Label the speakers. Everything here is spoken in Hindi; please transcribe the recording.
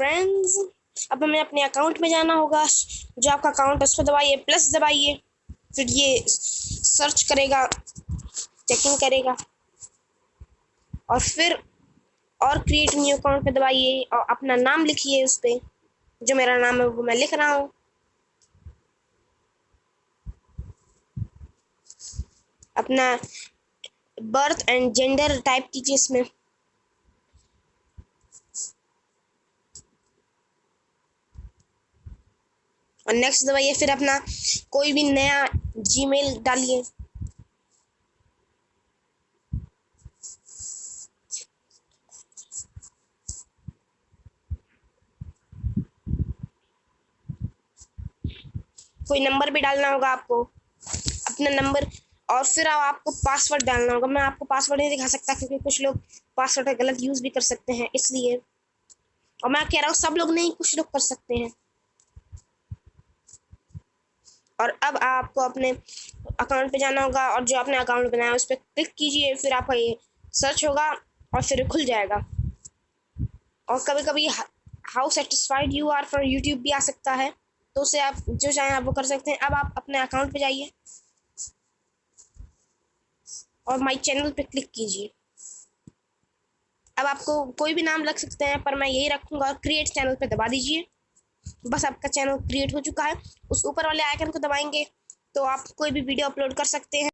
Speaker 1: फ्रेंड्स, अब हमें अपने अकाउंट में जाना होगा। जो आपका अकाउंट है उस पर दबाइए, प्लस दबाइए, फिर ये सर्च करेगा, चेकिंग करेगा, और फिर और क्रिएट न्यू अकाउंट पे दबाइए और अपना नाम लिखिए उस पर। जो मेरा नाम है वो मैं लिख रहा हूँ। अपना बर्थ एंड जेंडर टाइप कीजिए इसमें। और नेक्स्ट दबाइए, फिर अपना कोई भी नया जीमेल डालिए। कोई नंबर भी डालना होगा आपको, अपना नंबर, और फिर आपको पासवर्ड डालना होगा। मैं आपको पासवर्ड नहीं दिखा सकता क्योंकि कुछ लोग पासवर्ड का गलत यूज़ भी कर सकते हैं, इसलिए। और मैं कह रहा हूँ सब लोग नहीं, कुछ लोग कर सकते हैं। और अब आपको अपने अकाउंट पे जाना होगा और जो आपने अकाउंट बनाया है उस पर क्लिक कीजिए। फिर आपका ये सर्च होगा और फिर खुल जाएगा। और कभी कभी how satisfied you are for YouTube भी आ सकता है, तो उसे आप जो चाहें आप वो कर सकते हैं। अब आप अपने अकाउंट पे जाइए और माई चैनल पे क्लिक कीजिए। अब आपको कोई भी नाम रख सकते हैं, पर मैं यही रखूँगा। और क्रिएट चैनल पे दबा दीजिए। बस आपका चैनल क्रिएट हो चुका है। उस ऊपर वाले आइकन को दबाएंगे तो आप कोई भी वीडियो अपलोड कर सकते हैं।